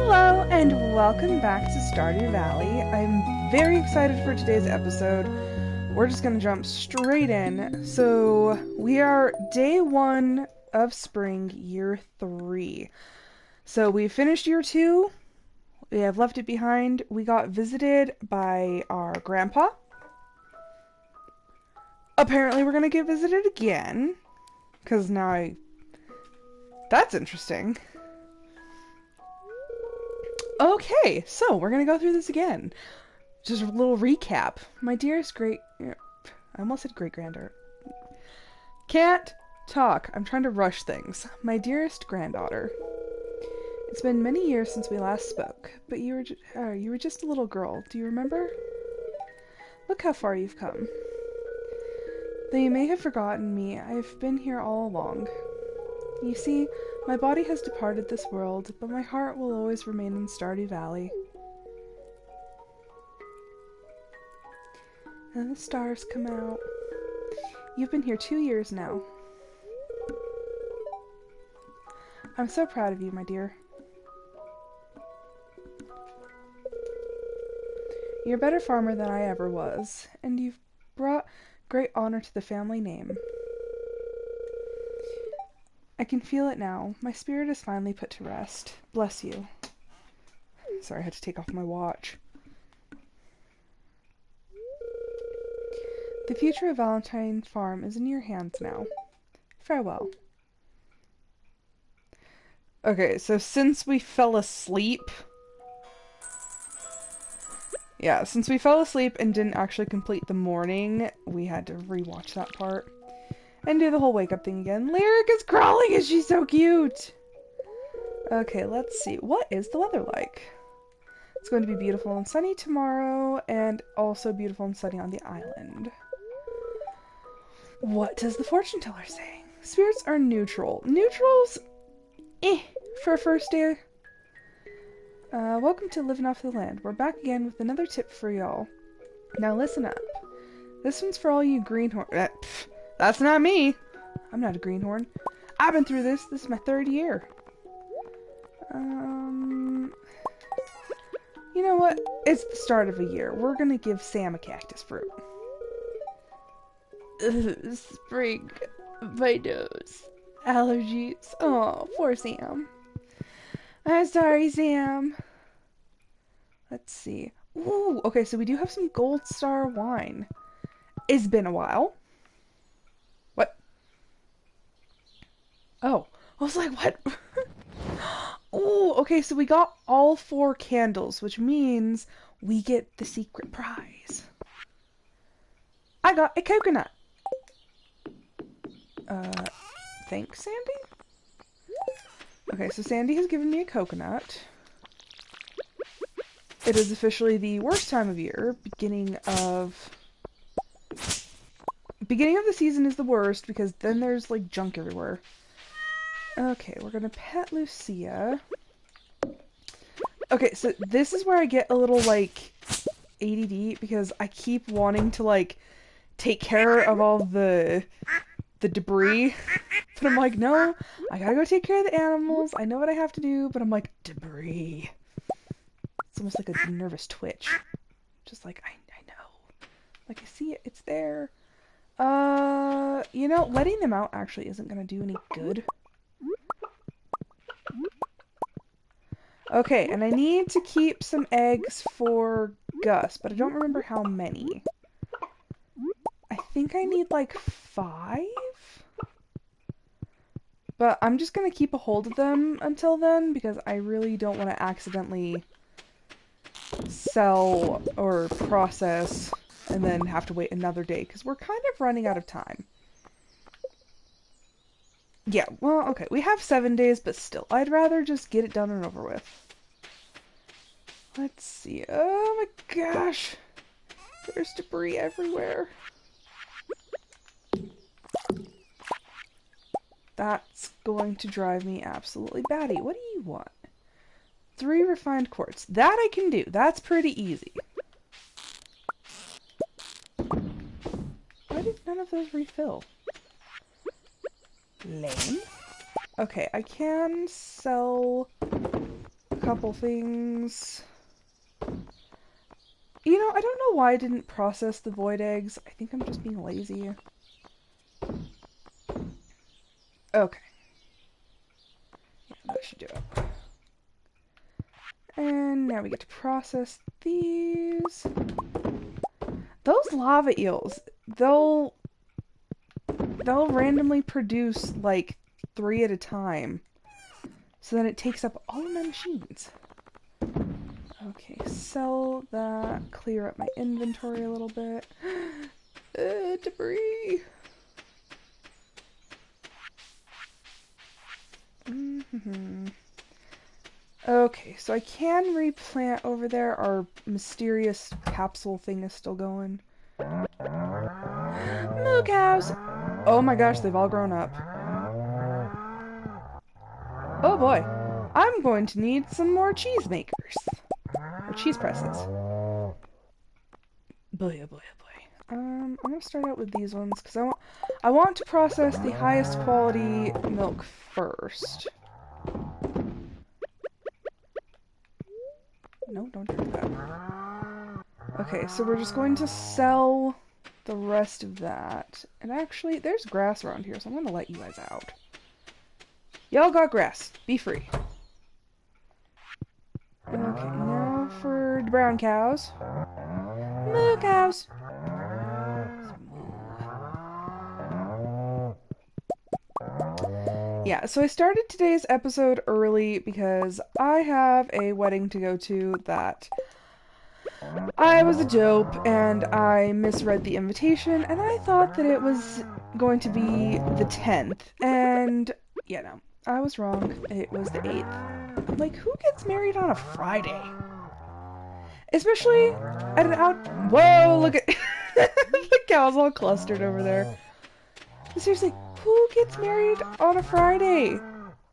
Hello and welcome back to Stardew Valley. I'm very excited for today's episode. We're just gonna jump straight in. So we are day 1 of spring, year 3. So we finished year 2. We have left it behind. We got visited by our grandpa. Apparently we're gonna get visited again. Because now that's interesting. Okay, so we're gonna go through this again. Just a little recap. My dearest I almost said great-granddaughter. Can't talk. I'm trying to rush things. My dearest granddaughter. It's been many years since we last spoke, but you were just a little girl. Do you remember? Look how far you've come. Though you may have forgotten me, I've been here all along. You see, my body has departed this world, but my heart will always remain in Stardew Valley. And the stars come out. You've been here 2 years now. I'm so proud of you, my dear. You're a better farmer than I ever was, and you've brought great honor to the family name. I can feel it now. My spirit is finally put to rest. Bless you. Sorry, I had to take off my watch. The future of Valentine Farm is in your hands now. Farewell. Okay, so since we fell asleep... Yeah, since we fell asleep and didn't actually complete the morning, we had to rewatch that part. And do the whole wake up thing again. Lyric is crawling and she's so cute! Okay, let's see. What is the weather like? It's going to be beautiful and sunny tomorrow, and also beautiful and sunny on the island. What does the fortune teller say? Spirits are neutral. Neutrals? For a first day. Welcome to Living Off the Land. We're back again with another tip for y'all. Now listen up. This one's for all you greenhorn... That's not me. I'm not a greenhorn. I've been through this. This is my 3rd year. You know what? It's the start of a year. We're gonna give Sam a cactus fruit. Ugh, spring. My nose. Allergies. Oh, poor Sam. I'm sorry, Sam. Let's see. Ooh, okay, so we do have some Gold Star wine. It's been a while. What? Oh, I was like, what? Oh, okay, so we got all 4 candles, which means we get the secret prize. I got a coconut. Thanks, Sandy? Okay, so Sandy has given me a coconut. It is officially the worst time of year. Beginning of the season is the worst because then there's like junk everywhere. Okay, we're gonna pet Lucia. Okay, so this is where I get a little like ADD because I keep wanting to like take care of all the debris. But I'm like, no, I gotta go take care of the animals. I know what I have to do, but I'm like, debris. It's almost like a nervous twitch. Just like, I know. Like, I see it. It's there. You know, letting them out actually isn't gonna do any good. Okay, and I need to keep some eggs for Gus, but I don't remember how many. I think I need like 5? But I'm just gonna keep a hold of them until then, because I really don't want to accidentally sell or process and then have to wait another day, because we're kind of running out of time. Yeah, well, okay, we have 7 days, but still, I'd rather just get it done and over with. Let's see. Oh my gosh. There's debris everywhere. That's going to drive me absolutely batty. What do you want? 3 refined quartz. That I can do. That's pretty easy. Why did none of those refill? Lame. Okay, I can sell a couple things. You know, I don't know why I didn't process the void eggs. I think I'm just being lazy. Okay. Yeah, that should do it. And now we get to process these. Those lava eels, they'll randomly produce like 3 at a time. So then it takes up all of my machines. Okay, sell that, clear up my inventory a little bit. Debris. Okay, so I can replant over there. Our mysterious capsule thing is still going. Moo cows! Oh my gosh, they've all grown up. Oh boy, I'm going to need some more cheese makers. Or cheese presses. Boy, oh boy, oh boy. I'm gonna start out with these ones because I want to process the highest quality milk first. No, don't drink that. Okay, so we're just going to sell the rest of that. And actually, there's grass around here, so I'm gonna let you guys out. Y'all got grass. Be free. Okay, now for the brown cows. Moo cows! Yeah, so I started today's episode early because I have a wedding to go to that I was a dope and I misread the invitation and I thought that it was going to be the 10th. And, yeah, no, I was wrong. It was the 8th. Like, who gets married on a Friday? Especially at an out... Whoa, look at... the cows all clustered over there. Seriously, who gets married on a Friday?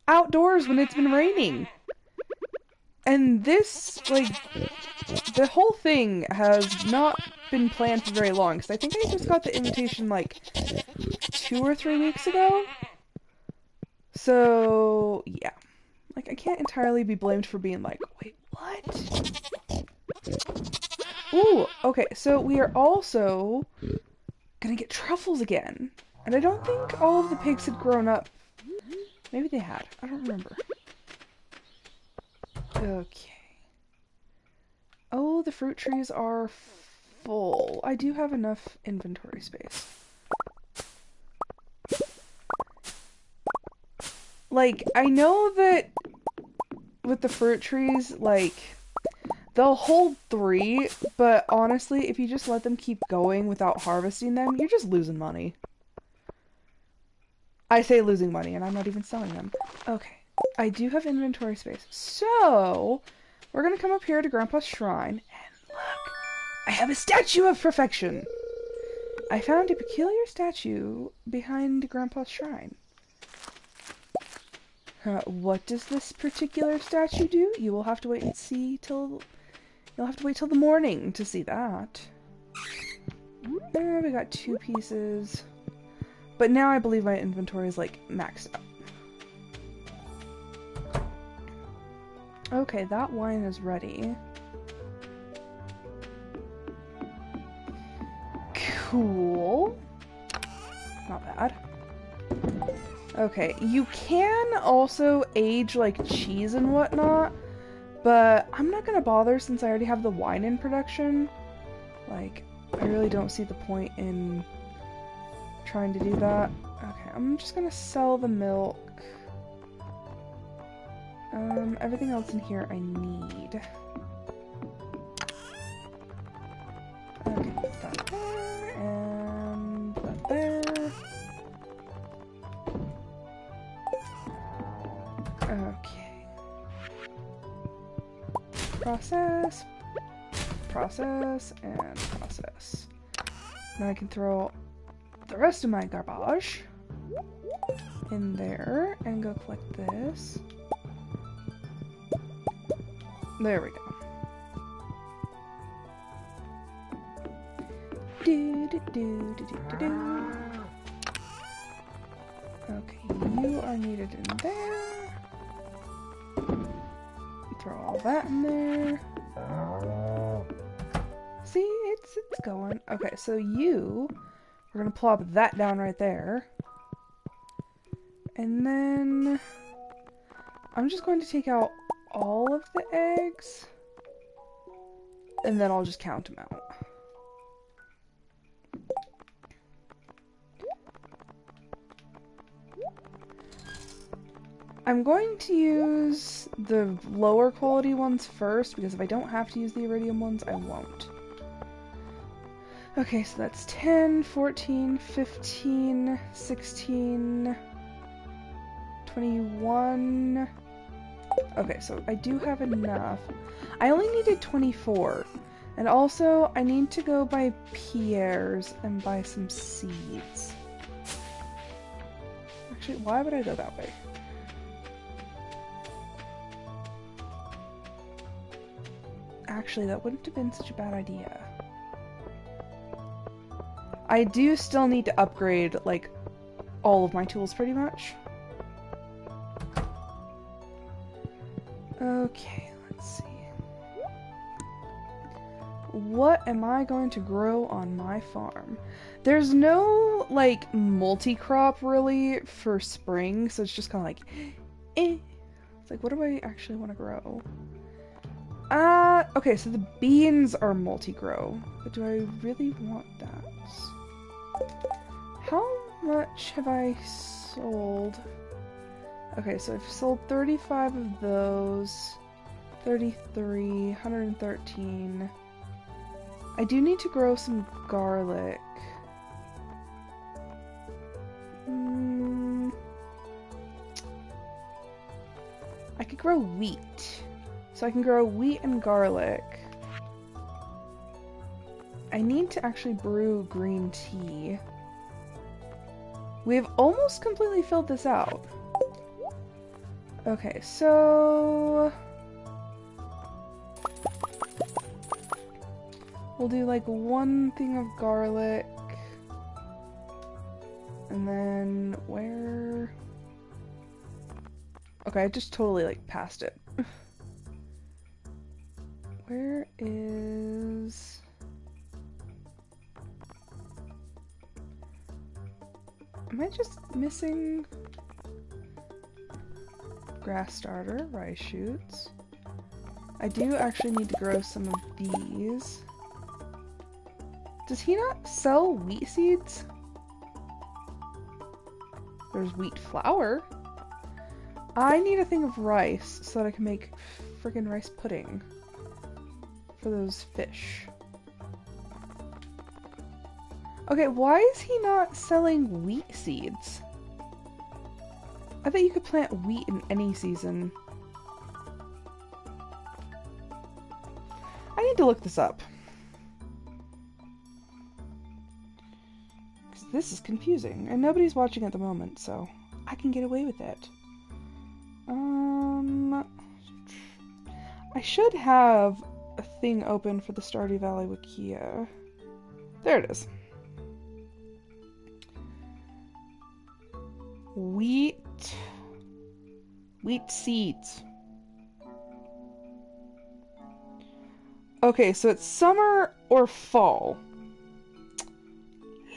Outdoors when it's been raining. And this, like, the whole thing has not been planned for very long, because I think I just got the invitation, like, 2 or 3 weeks ago. So, yeah. Like, I can't entirely be blamed for being like, wait, what? Ooh, okay, so we are also gonna get truffles again. And I don't think all of the pigs had grown up. Maybe they had. I don't remember. Okay. Oh, the fruit trees are full. I do have enough inventory space. Like, I know that with the fruit trees, like, they'll hold 3, but honestly, if you just let them keep going without harvesting them, you're just losing money. I say losing money, and I'm not even selling them. Okay, I do have inventory space. So, we're gonna come up here to Grandpa's shrine, and look! I have a statue of perfection! I found a peculiar statue behind Grandpa's shrine. What does this particular statue do? You will have to wait and see till... You'll have to wait till the morning to see that. There, we got 2 pieces. But now I believe my inventory is, like, maxed out. Okay, that wine is ready. Cool. Not bad. Okay, you can also age, like, cheese and whatnot, but I'm not gonna bother since I already have the wine in production. Like, I really don't see the point in trying to do that. Okay, I'm just gonna sell the milk. Everything else in here I need. Okay, that there, and that there. Okay. Process, process, and process. Now I can throw the rest of my garbage in there and go collect this. There we go. Okay, you are needed in there. Throw all that in there. See, it's going. Okay, so we're gonna plop that down right there. And then I'm just going to take out all of the eggs. And then I'll just count them out. I'm going to use the lower quality ones first, because if I don't have to use the iridium ones, I won't. Okay, so that's 10, 14, 15, 16, 21. Okay, so I do have enough. I only needed 24. And also, I need to go buy Pierre's and buy some seeds. Actually, why would I go that way? Actually, that wouldn't have been such a bad idea. I do still need to upgrade, like, all of my tools pretty much. Okay, let's see. What am I going to grow on my farm? There's no, like, multi-crop, really, for spring, so it's just kind of like, eh. It's like, what do I actually want to grow? Okay, so the beans are multi-grow, but do I really want that? How much have I sold? Okay, so I've sold 35 of those, 33, 113. I do need to grow some garlic. I could grow wheat. So I can grow wheat and garlic. I need to actually brew green tea. We've almost completely filled this out. Okay, so we'll do like one thing of garlic. And then where? Okay, I just totally like passed it. Where is... Am I just missing grass starter, rice shoots? I do actually need to grow some of these. Does he not sell wheat seeds? There's wheat flour. I need a thing of rice so that I can make friggin' rice pudding for those fish. Okay, why is he not selling wheat seeds? I bet you could plant wheat in any season. I need to look this up. Because this is confusing, and nobody's watching at the moment, so I can get away with it. I should have a thing open for the Stardew Valley Wikia. There it is. Wheat seeds. Okay, so it's summer or fall.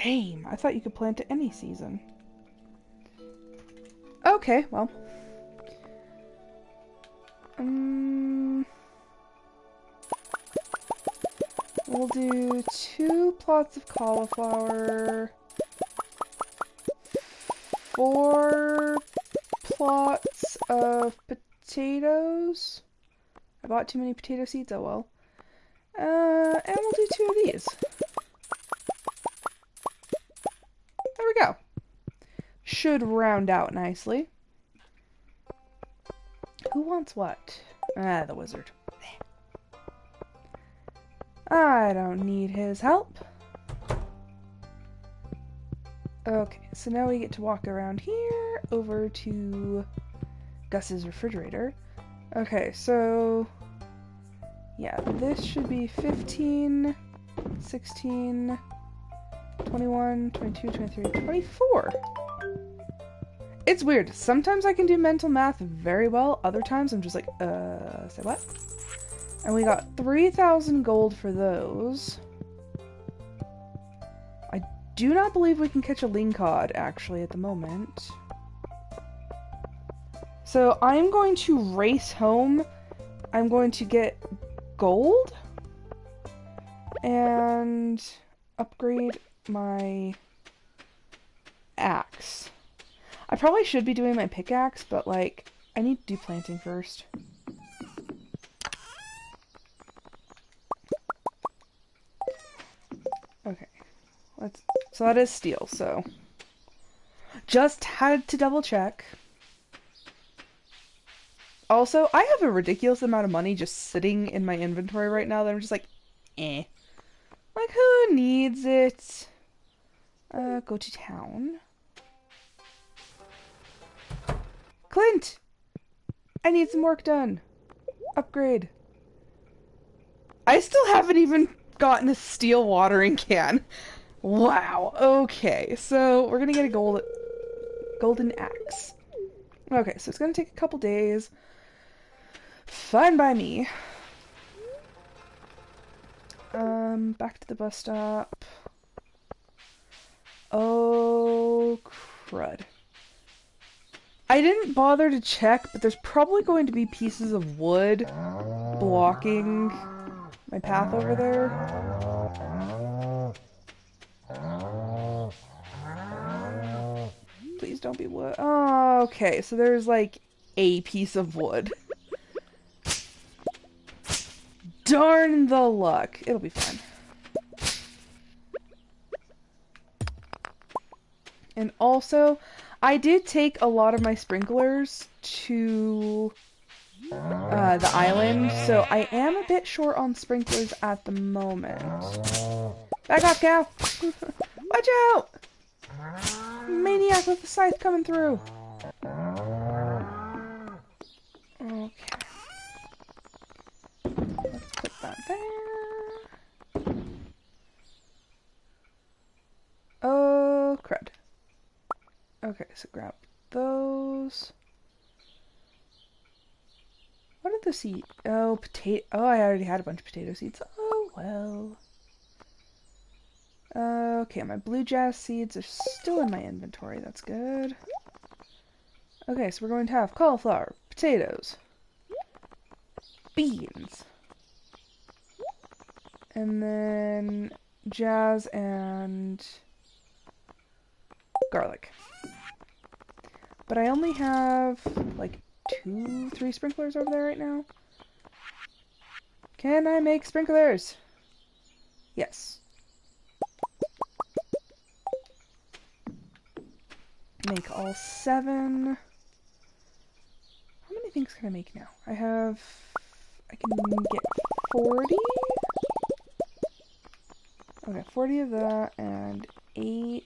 Lame. I thought you could plant it any season. Okay, well. We'll do 2 plots of cauliflower, 4 plots of potatoes. I bought too many potato seeds, oh well. And we'll do 2 of these. There we go. Should round out nicely. Who wants what? Ah, the wizard. I don't need his help. Okay, so now we get to walk around here over to Gus's refrigerator. Okay, so yeah, this should be 15, 16, 21, 22, 23, 24. It's weird. Sometimes I can do mental math very well. Other times I'm just like, say what? And we got 3,000 gold for those. I do not believe we can catch a lingcod, actually, at the moment. So I'm going to race home. I'm going to get gold and upgrade my axe. I probably should be doing my pickaxe, but like, I need to do planting first. Okay, so that is steel, so just had to double check. Also, I have a ridiculous amount of money just sitting in my inventory right now that I'm just like, eh. Like, who needs it? Go to town. Clint! I need some work done. Upgrade. I still haven't even gotten a steel watering can. Wow. Okay, so we're gonna get a golden axe. Okay, so it's gonna take a couple days. Fine by me. Back to the bus stop. Oh, crud. I didn't bother to check, but there's probably going to be pieces of wood blocking my path over there. Please don't be wood. Oh, okay, so there's like a piece of wood. Darn the luck. It'll be fine. And also, I did take a lot of my sprinklers to the island, so I am a bit short on sprinklers at the moment. Back off, cow! Watch out! Maniac with the scythe coming through. Okay. Let's put that there. Oh, crud. Okay, so grab those. What are the seeds? Oh, potato. Oh, I already had a bunch of potato seeds. Oh, well. Okay, my blue jazz seeds are still in my inventory. That's good. Okay, so we're going to have cauliflower, potatoes, beans, and then jazz and garlic. But I only have like 2-3 sprinklers over there right now. Can I make sprinklers? Yes. Make all 7. How many things can I make now? I can get 40. Okay, 40 of that and 8.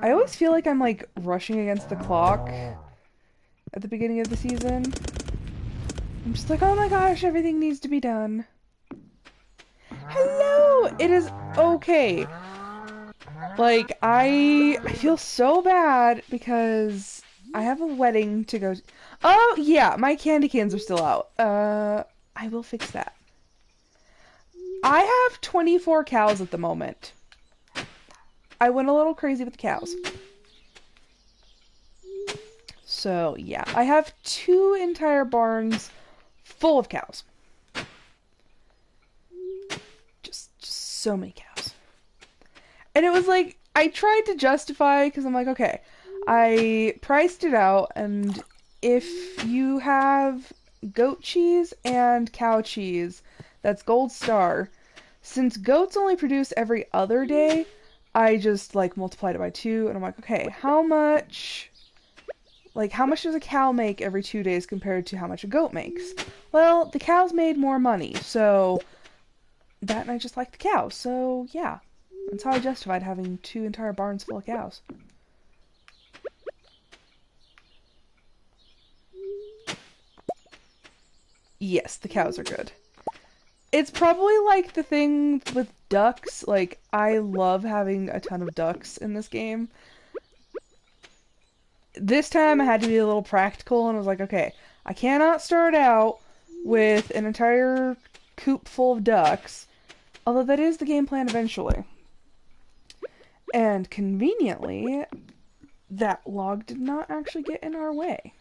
I always feel like I'm like rushing against the clock at the beginning of the season. I'm just like, oh my gosh, everything needs to be done. Hello! It is okay. Like, I feel so bad because I have a wedding to go to. Oh, yeah, my candy cans are still out. I will fix that. I have 24 cows at the moment. I went a little crazy with the cows. So, yeah. I have 2 entire barns full of cows. Just so many cows. And it was like, I tried to justify, because I'm like, okay, I priced it out, and if you have goat cheese and cow cheese, that's Gold Star. Since goats only produce every other day, I just, like, multiplied it by 2, and I'm like, okay, how much does a cow make every 2 days compared to how much a goat makes? Well, the cows made more money, so that, and I just like the cows, so yeah. That's how I justified having 2 entire barns full of cows. Yes, the cows are good. It's probably like the thing with ducks. Like, I love having a ton of ducks in this game. This time I had to be a little practical and I was like, okay, I cannot start out with an entire coop full of ducks, although that is the game plan eventually. And conveniently, that log did not actually get in our way.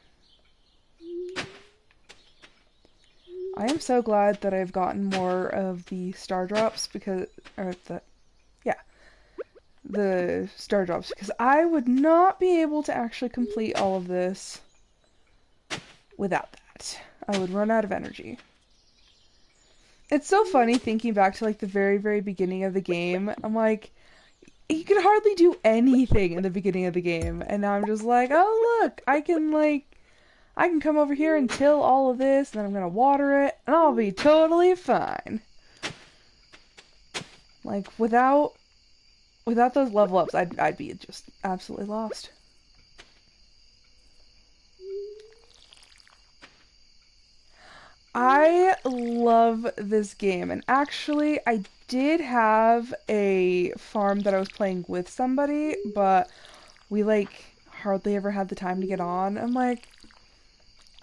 I am so glad that I've gotten more of the star drops because, or the star drops, because I would not be able to actually complete all of this without that. I would run out of energy. It's so funny thinking back to like the very, very beginning of the game. I'm like, you could hardly do anything in the beginning of the game, and now I'm just like, oh look, I can come over here and till all of this, and then I'm gonna water it, and I'll be totally fine. Like without those level ups, I'd be just absolutely lost. I love this game, and actually, I did have a farm that I was playing with somebody, but we like hardly ever had the time to get on. I'm like,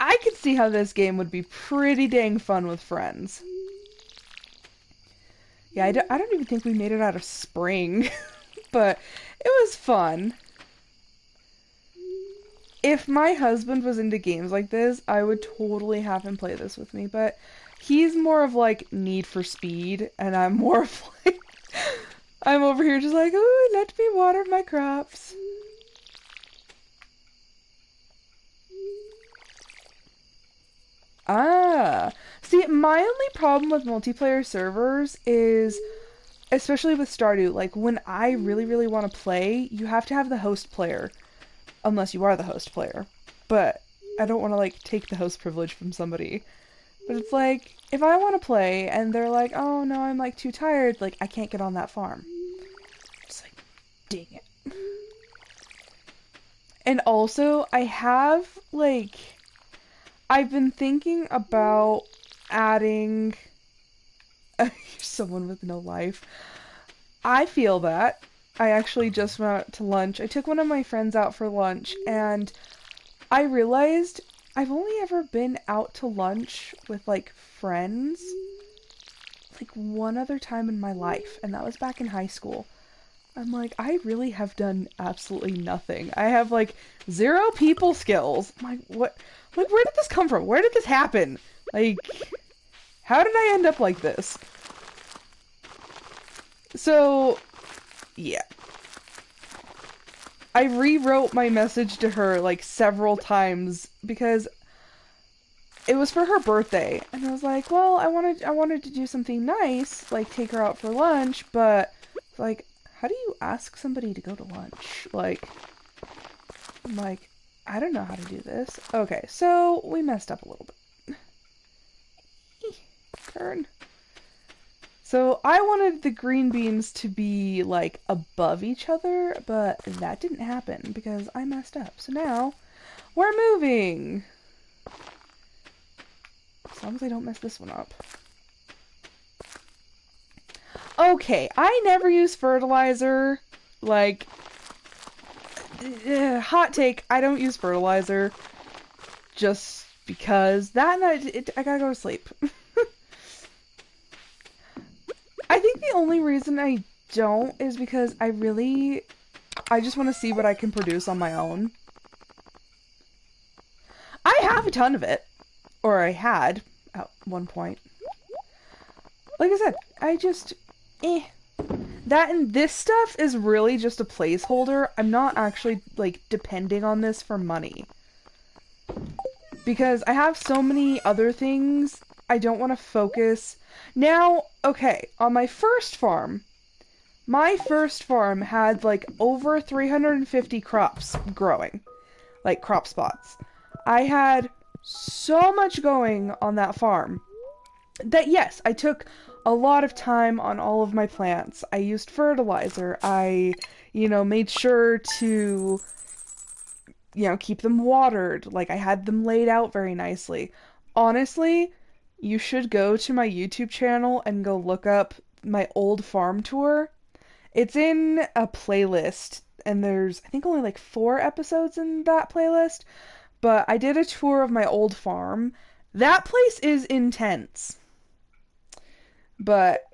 I could see how this game would be pretty dang fun with friends. Yeah, I don't even think we made it out of spring, but it was fun. If my husband was into games like this, I would totally have him play this with me, but he's more of like Need for Speed, and I'm more of like, I'm over here just like, ooh, let me water my crops. Ah, see, my only problem with multiplayer servers is, especially with Stardew, like when I really, really want to play, you have to have the host player, unless you are the host player. But I don't want to like take the host privilege from somebody. But it's like, if I want to play and they're like, oh no, I'm like too tired, like I can't get on that farm. It's like, dang it. And also, I have like, I've been thinking about adding someone with no life. I feel that. I actually just went out to lunch. I took one of my friends out for lunch, and I realized I've only ever been out to lunch with, like, friends, like, one other time in my life, and that was back in high school. I'm like, I really have done absolutely nothing. I have, like, zero people skills. I'm like, what? Like, where did this come from? Where did this happen? Like, how did I end up like this? So, yeah. I rewrote my message to her like several times because it was for her birthday, and I was like, well, I wanted to do something nice, like take her out for lunch, but like, how do you ask somebody to go to lunch? Like, I'm like, I don't know how to do this. Okay, so we messed up a little bit. Turn. So I wanted the green beans to be like above each other, but that didn't happen because I messed up. So now we're moving. As long as I don't mess this one up. Okay, I never use fertilizer. Like, hot take, I don't use fertilizer just because that and I gotta go to sleep. I think the only reason I don't is because I just want to see what I can produce on my own. I have a ton of it. Or I had at one point. Like I said, I just, That and this stuff is really just a placeholder. I'm not actually, like, depending on this for money. Because I have so many other things, I don't want to focus. Now, okay, on my first farm had, like, over 350 crops growing. Like, crop spots. I had so much going on that farm that, yes, I took a lot of time on all of my plants. I used fertilizer. I, made sure to, keep them watered. Like, I had them laid out very nicely. Honestly, you should go to my YouTube channel and go look up my old farm tour. It's in a playlist, and there's, I think, only like 4 episodes in that playlist. But I did a tour of my old farm. That place is intense. But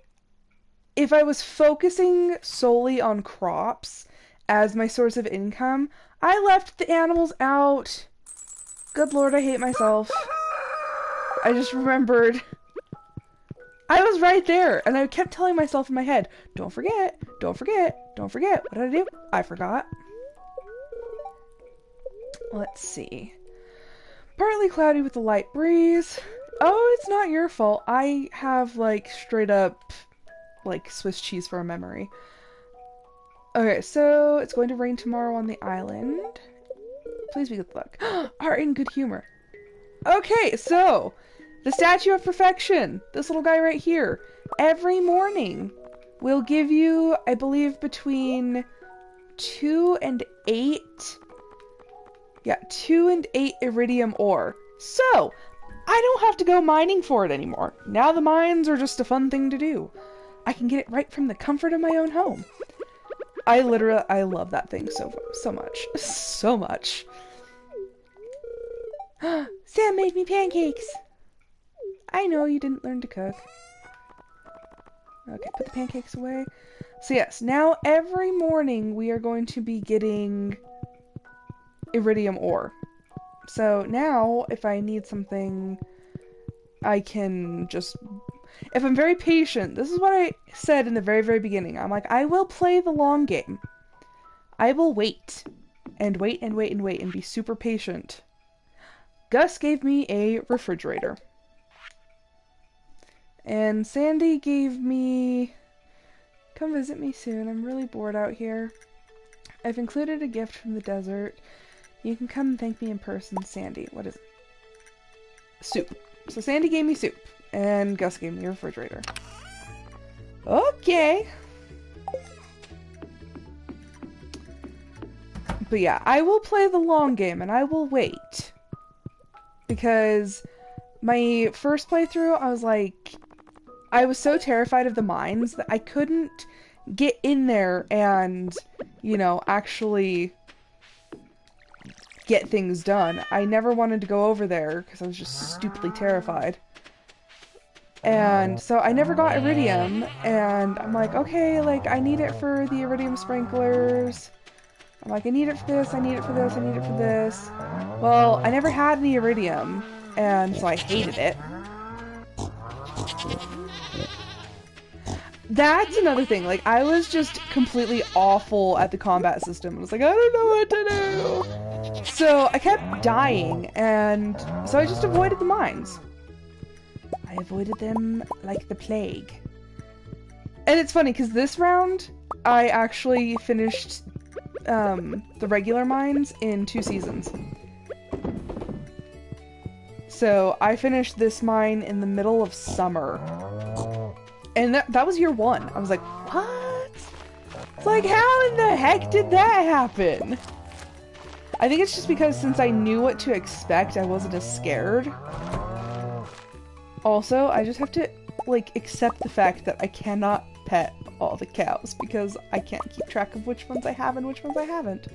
if I was focusing solely on crops as my source of income, I left the animals out. Good Lord, I hate myself. I just remembered I was right there, and I kept telling myself in my head, don't forget, don't forget, don't forget. What did I do? I forgot. Let's see. Partly cloudy with a light breeze. Oh, it's not your fault. I have, like, straight up, like, Swiss cheese for a memory. Okay, so it's going to rain tomorrow on the island. Please be good luck. Art in good humor. Okay, so the Statue of Perfection, this little guy right here, every morning will give you, I believe, between 2 and 8. Yeah, 2 and 8 iridium ore. So, I don't have to go mining for it anymore. Now the mines are just a fun thing to do. I can get it right from the comfort of my own home. I love that thing so much. So much. Sam made me pancakes! I know you didn't learn to cook. Okay, put the pancakes away. So yes, now every morning we are going to be getting iridium ore. So now, if I need something, I can just... If I'm very patient, this is what I said in the very, very beginning. I'm like, I will play the long game. I will wait. And wait and wait and wait and be super patient. Gus gave me a refrigerator. And Sandy gave me... Come visit me soon. I'm really bored out here. I've included a gift from the desert. You can come and thank me in person, Sandy. What is it? Soup. So Sandy gave me soup. And Gus gave me a refrigerator. Okay. But yeah, I will play the long game and I will wait. Because my first playthrough, I was like... I was so terrified of the mines that I couldn't get in there and, you know, actually get things done. I never wanted to go over there because I was just stupidly terrified. And so I never got iridium, and I'm like, okay, like, I need it for the iridium sprinklers. I'm like, I need it for this, I need it for this, I need it for this. Well, I never had any iridium, and so I hated it. That's another thing, like, I was just completely awful at the combat system. I was like, I don't know what to do! So I kept dying, and so I just avoided the mines. I avoided them like the plague. And it's funny, because this round, I actually finished the regular mines in 2 seasons. So I finished this mine in the middle of summer. And that was year 1. I was like, what? It's like, how in the heck did that happen? I think it's just because since I knew what to expect, I wasn't as scared. Also, I just have to, like, accept the fact that I cannot pet all the cows because I can't keep track of which ones I have and which ones I haven't.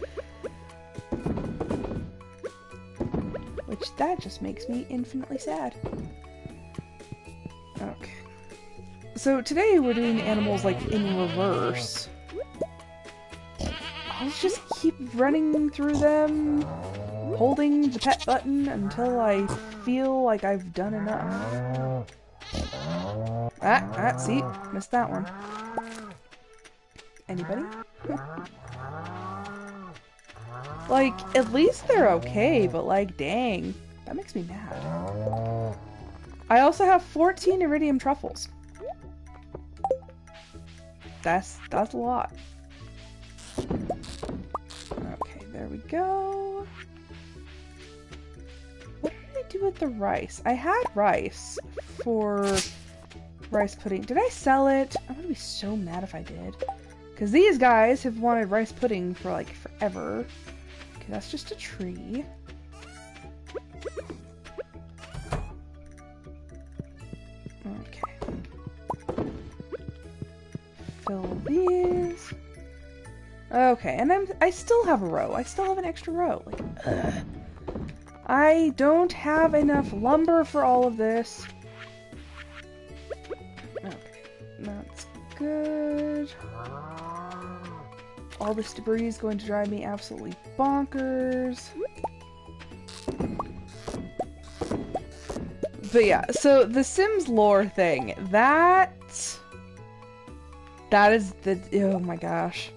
Which, that just makes me infinitely sad. Okay. So today we're doing animals, like, in reverse. I'll just keep running through them, holding the pet button until I feel like I've done enough. See? Missed that one. Anybody? Like, at least they're okay, but like, dang. That makes me mad. I also have 14 Iridium Truffles. That's a lot. Okay, there we go. What did I do with the rice? I had rice for rice pudding. Did I sell it? I'm gonna be so mad if I did. Because these guys have wanted rice pudding for like forever. Okay, that's just a tree. fill these. Okay, and I still have a row. I still have an extra row. Like, ugh. I don't have enough lumber for all of this. Okay, that's good. All this debris is going to drive me absolutely bonkers. But yeah, so the Sims lore thing, that is the, oh my gosh.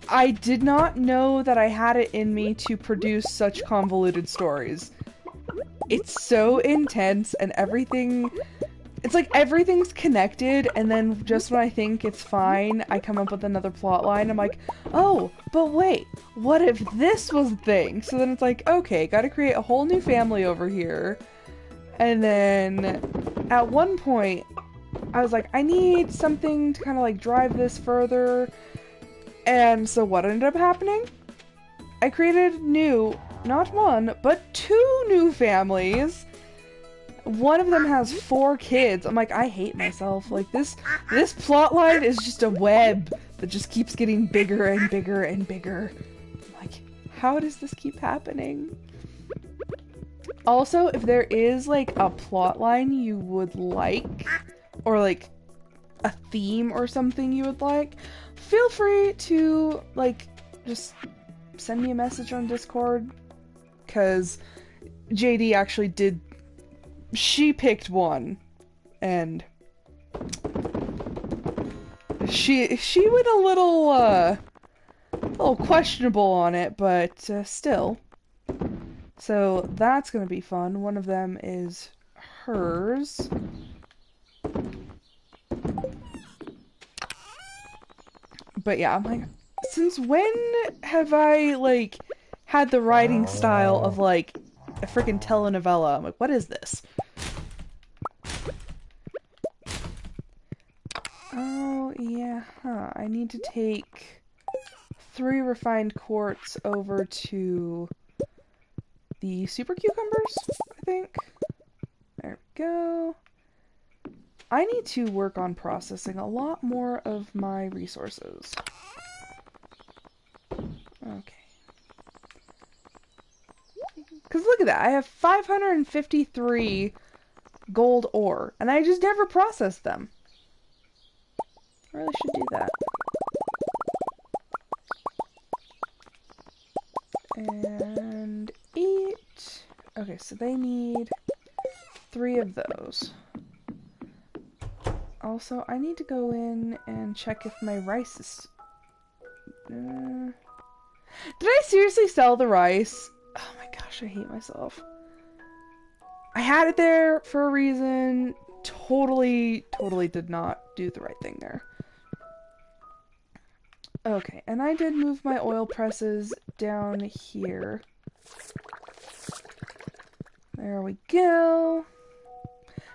I did not know that I had it in me to produce such convoluted stories. It's so intense and everything, it's like everything's connected, and then just when I think it's fine, I come up with another plot line. I'm like, oh, but wait, what if this was the thing? So then it's like, okay, gotta create a whole new family over here. And then at one point, I was like, I need something to kind of like drive this further. And so what ended up happening? I created not one, but 2 new families. One of them has 4 kids. I'm like, I hate myself. Like, this plot line is just a web that just keeps getting bigger and bigger and bigger. I'm like, how does this keep happening? Also, if there is, like, a plot line you would like, or, like, a theme or something you would like, feel free to, like, just send me a message on Discord, because JD actually did, she picked one, and she went a little questionable on it, but still. So that's gonna be fun. One of them is hers. But yeah, I'm like, since when have I, like, had the writing style of, like, a freaking telenovela? I'm like, what is this? Oh, yeah, huh. I need to take 3 refined quartz over to the super cucumbers, I think. There we go. I need to work on processing a lot more of my resources. Okay. Because look at that, I have 553 gold ore, and I just never processed them. I really should do that. And 8. Okay, so they need 3 of those. Also, I need to go in and check if my rice is... Did I seriously sell the rice? Oh my gosh, I hate myself. I had it there for a reason. Totally did not do the right thing there. Okay, and I did move my oil presses down here. There we go.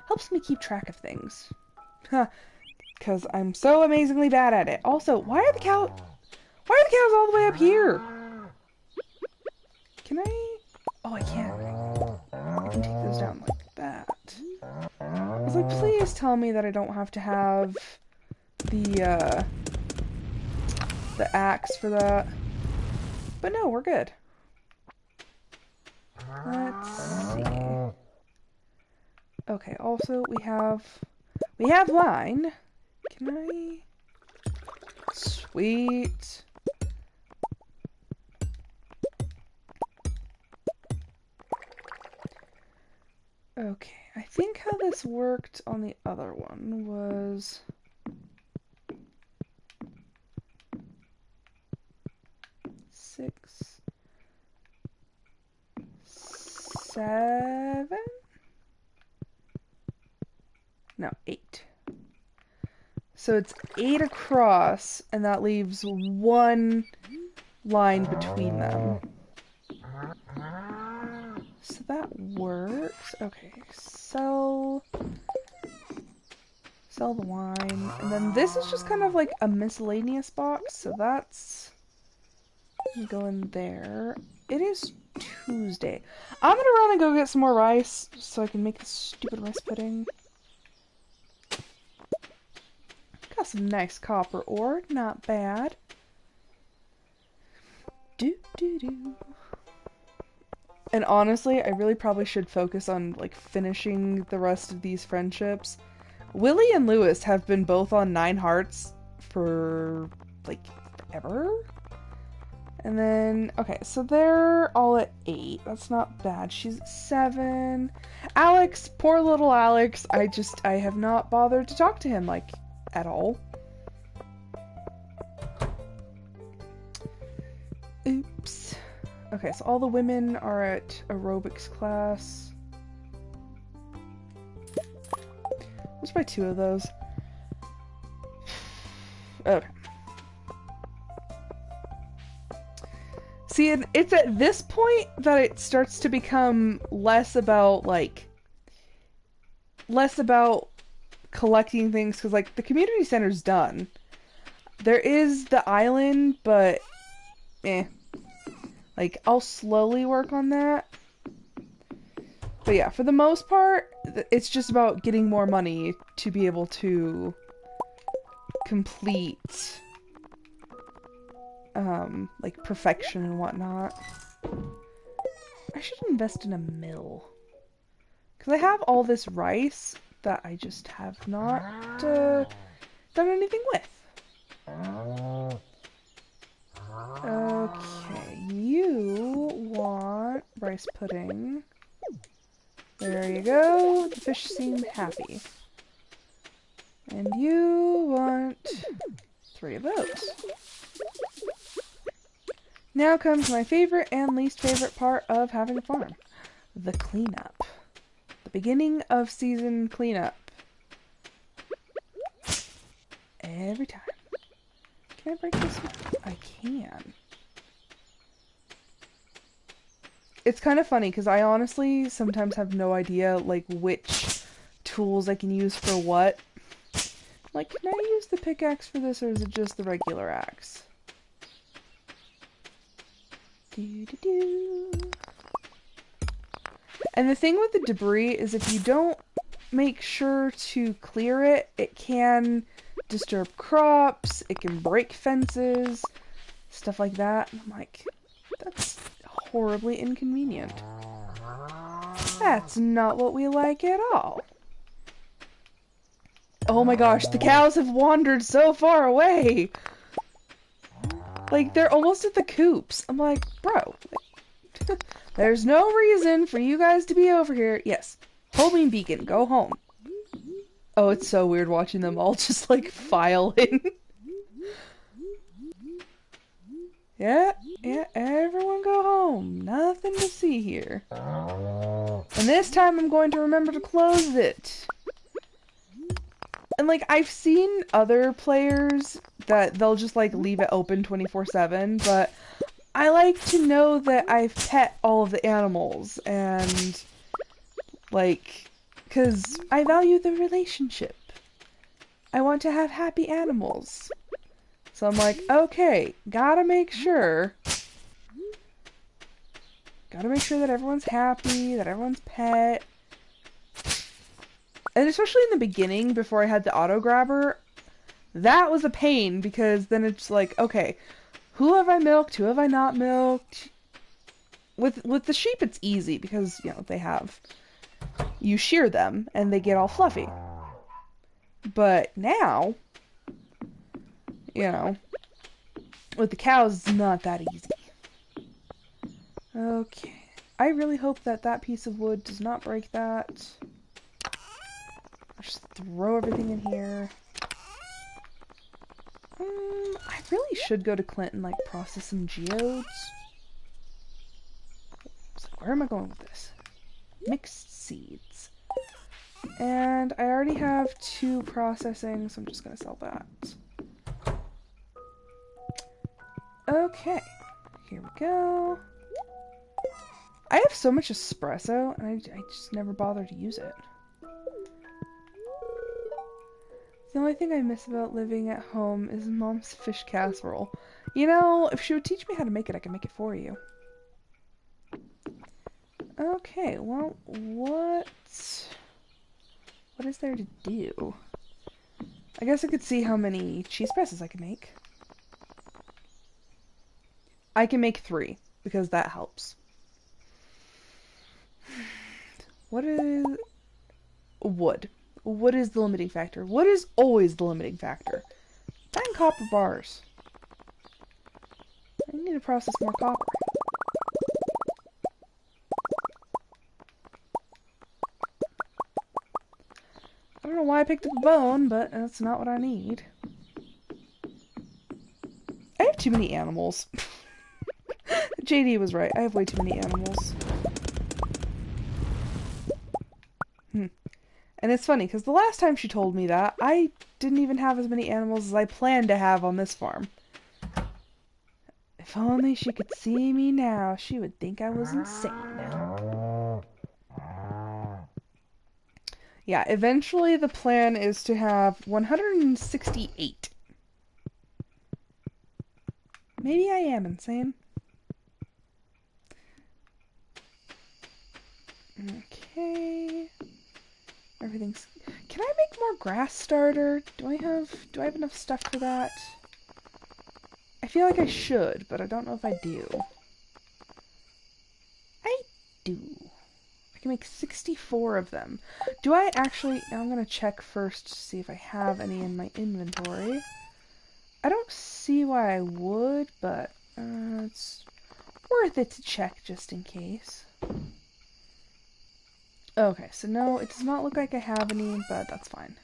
Helps me keep track of things. Huh. Because I'm so amazingly bad at it. Also, why are the cows all the way up here? Can I... Oh, I can. I can take those down like that. I was like, please tell me that I don't have to have the axe for that. But no, we're good. Let's see. Okay, also we have line. Can I? Sweet. Okay, I think how this worked on the other one was... 6, 7? No, 8. So it's 8 across, and that leaves 1 line between them. So that works. Okay, sell the wine. And then this is just kind of like a miscellaneous box, so that's gonna go in there. It is Tuesday. I'm gonna run and go get some more rice so I can make this stupid rice pudding. Look how some nice copper ore. Not bad. Do do do. And honestly, I really probably should focus on like finishing the rest of these friendships. Willie and Lewis have been both on 9 hearts for like forever. And then, okay, so they're all at 8. That's not bad. She's at 7. Alex, poor little Alex. I have not bothered to talk to him, like, at all. Oops. Okay, so all the women are at aerobics class. Let's buy 2 of those. Okay. See, it's at this point that it starts to become less about collecting things, because, like, the community center's done. There is the island, but, Like, I'll slowly work on that. But yeah, for the most part, it's just about getting more money to be able to complete, like, perfection and whatnot. I should invest in a mill. Because I have all this rice that I just have not done anything with. Okay, you want rice pudding. There you go. The fish seem happy. And you want 3 of those. Now comes my favorite and least favorite part of having a farm. The cleanup. The beginning of season cleanup. Every time. Can I break this one? I can. It's kind of funny because I honestly sometimes have no idea like which tools I can use for what. Like, can I use the pickaxe for this, or is it just the regular axe? Do-do-do. And the thing with the debris is if you don't make sure to clear it, it can disturb crops, it can break fences, stuff like that. And I'm like, that's horribly inconvenient. That's not what we like at all. Oh my gosh, the cows have wandered so far away! Like, they're almost at the coops. I'm like, bro, like, there's no reason for you guys to be over here. Yes, homing beacon, go home. Oh, it's so weird watching them all just, like, file in. Yeah, everyone go home. Nothing to see here. And this time I'm going to remember to close it. And, like, I've seen other players that they'll just, like, leave it open 24/7, but I like to know that I've pet all of the animals, and, like, because I value the relationship. I want to have happy animals. So I'm like, okay, gotta make sure that everyone's happy, that everyone's pet. And especially in the beginning, before I had the auto grabber, that was a pain, because then it's like, okay, who have I milked, who have I not milked? With the sheep, it's easy, because, you know, you shear them, and they get all fluffy. But now, you know, with the cows, it's not that easy. Okay. I really hope that that piece of wood does not break that. Just throw everything in here. I really should go to Clint and, like, process some geodes. So where am I going with this? Mixed seeds. And I already have 2 processing, so I'm just gonna sell that. Okay. Here we go. I have so much espresso, and I just never bother to use it. The only thing I miss about living at home is Mom's fish casserole. You know, if she would teach me how to make it, I could make it for you. Okay, well, what is there to do? I guess I could see how many cheese presses I can make. I can make 3, because that helps. What is... wood. Wood is the limiting factor. Wood is always the limiting factor. 9 copper bars. I need to process more copper. I don't know why I picked up a bone, but that's not what I need. I have too many animals. JD was right. I have way too many animals. And it's funny, because the last time she told me that, I didn't even have as many animals as I planned to have on this farm. If only she could see me now, she would think I was insane. Yeah, eventually the plan is to have 168. Maybe I am insane. Okay. Everything's... Can I make more grass starter? Do I have enough stuff for that? I feel like I should, but I don't know if I do. I do. I can make 64 of them. Do I actually... I'm going to check first to see if I have any in my inventory. I don't see why I would, but it's worth it to check just in case. Okay, so no, it does not look like I have any, but that's fine.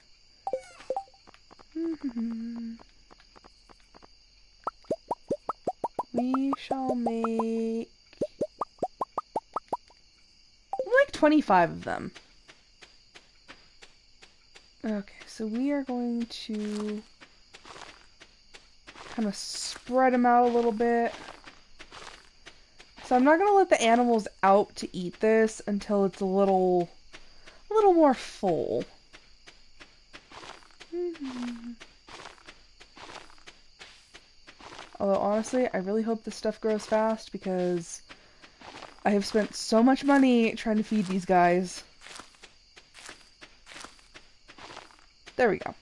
We shall make... like 25 of them. Okay, so we are going to kind of spread them out a little bit. So I'm not going to let the animals out to eat this until it's a little more full. Although honestly, I really hope this stuff grows fast because I have spent so much money trying to feed these guys. There we go.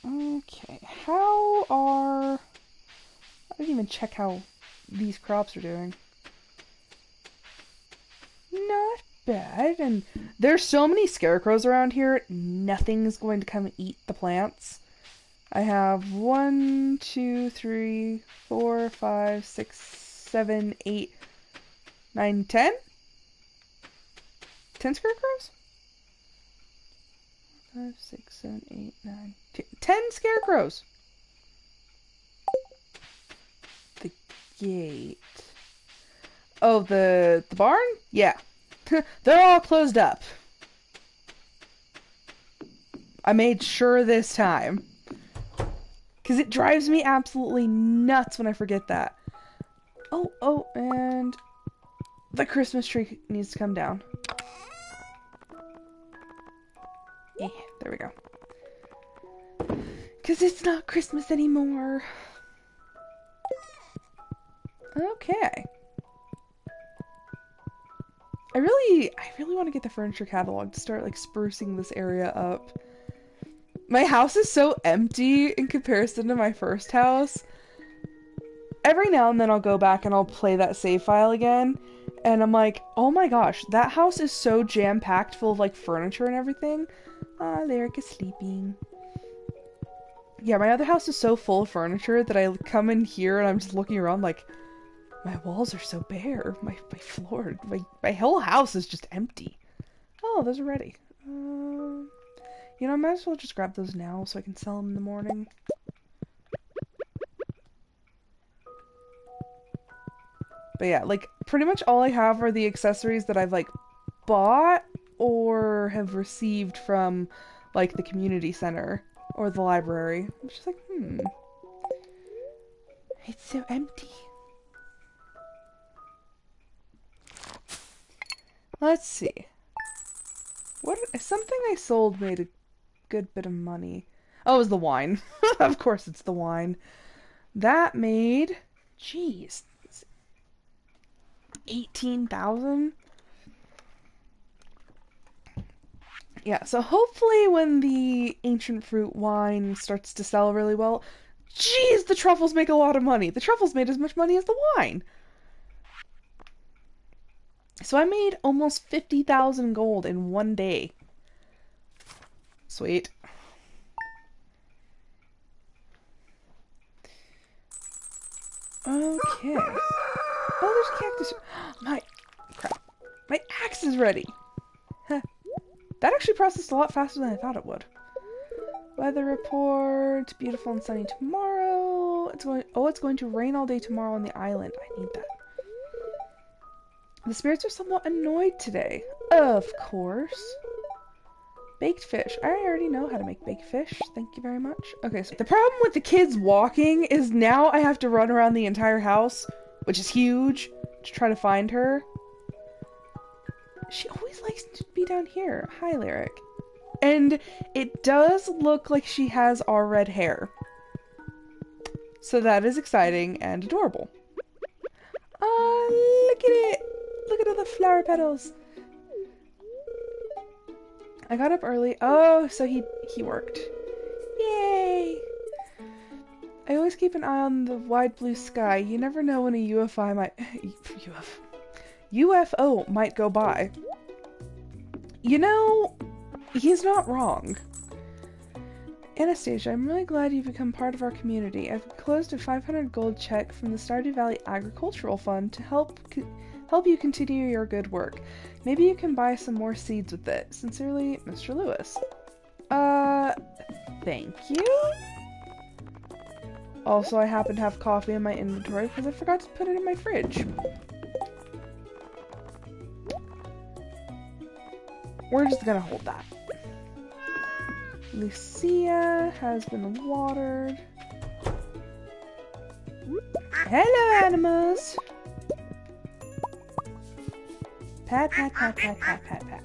Okay, I didn't even check how these crops are doing. Not bad, and there's so many scarecrows around here, nothing's going to come and eat the plants. I have 1, 2, 3, 4, 5, 6, 7, 8, 9, 10? 10 scarecrows? 5, 6, 7, 8, 9, 10 scarecrows! The gate. Oh, the barn? Yeah. They're all closed up. I made sure this time. Because it drives me absolutely nuts when I forget that. Oh, and the Christmas tree needs to come down. There we go. Because it's not Christmas anymore. Okay. I really want to get the furniture catalog to start like sprucing this area up. My house is so empty in comparison to my first house. Every now and then I'll go back and I'll play that save file again, and I'm like, oh my gosh, that house is so jam-packed full of like furniture and everything. Ah, Lyric is sleeping. Yeah, my other house is so full of furniture that I come in here and I'm just looking around like, my walls are so bare. My floor, my whole house is just empty. Oh, those are ready. You know, I might as well just grab those now so I can sell them in the morning. But yeah, like, pretty much all I have are the accessories that I've, like, bought or have received from, like, the community center or the library. I'm just like, it's so empty. Let's see. Something I sold made a good bit of money. Oh, it was the wine. Of course it's the wine. That made, jeez, 18,000. Yeah, so hopefully when the ancient fruit wine starts to sell really well, geez, the truffles make a lot of money. The truffles made as much money as the wine. So I made almost 50,000 gold in one day. Sweet. Okay. Oh, there's cactus. My crap. My axe is ready. Huh. That actually processed a lot faster than I thought it would. Weather report. Beautiful and sunny tomorrow. It's going to rain all day tomorrow on the island. I need that. The spirits are somewhat annoyed today. Of course. Baked fish. I already know how to make baked fish. Thank you very much. Okay, so the problem with the kids walking is now I have to run around the entire house, which is huge, to try to find her. She always likes to be down here. Hi, Lyric. And it does look like she has our red hair. So that is exciting and adorable. Look at it! Look at all the flower petals! I got up early. Oh, so he worked. Yay! I always keep an eye on the wide blue sky. You never know when a UFO might go by. You know, he's not wrong. Anastasia, I'm really glad you've become part of our community. I've closed a 500 gold check from the Stardew Valley Agricultural Fund to help you continue your good work. Maybe you can buy some more seeds with it. Sincerely, Mr. Lewis. Thank you? Also, I happen to have coffee in my inventory because I forgot to put it in my fridge. We're just gonna hold that. Lucia has been watered. Hello, animals! Pat, pat, pat, pat, pat, pat, pat.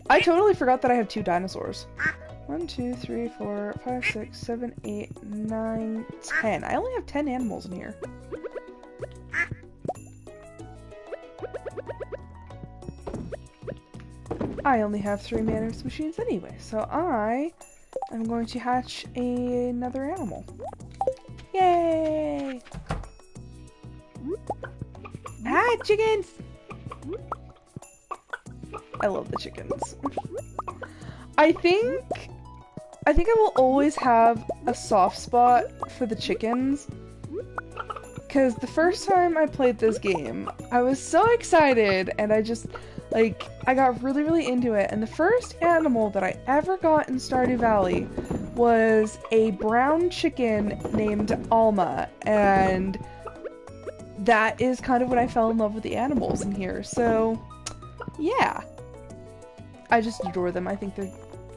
I totally forgot that I have 2 dinosaurs. 1, 2, 3, 4, 5, 6, 7, 8, 9, 10. I only have 10 animals in here. I only have 3 manners machines anyway, so I am going to hatch another animal. Yay! Hi, chickens! I love the chickens. I think I will always have a soft spot for the chickens. Because the first time I played this game, I was so excited and I just, like, I got really, really into it. And the first animal that I ever got in Stardew Valley was a brown chicken named Alma. And that is kind of when I fell in love with the animals in here. So, yeah. I just adore them. I think they're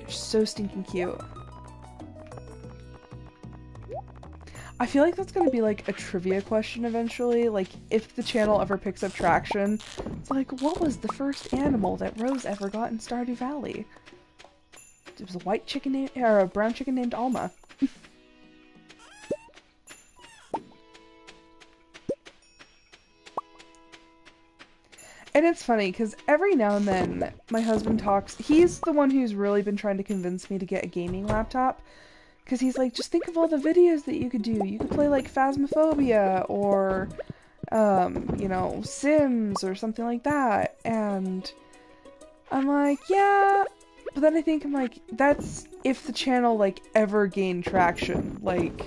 so stinking cute. I feel like that's gonna be like a trivia question eventually. Like, if the channel ever picks up traction, it's like, what was the first animal that Rose ever got in Stardew Valley? It was a white chicken or a brown chicken named Alma. And it's funny, because every now and then, my husband talks, he's the one who's really been trying to convince me to get a gaming laptop, because he's like, just think of all the videos that you could do. You could play, like, Phasmophobia, or, you know, Sims, or something like that, and I'm like, yeah, but then I think, I'm like, that's if the channel, like, ever gained traction. Like,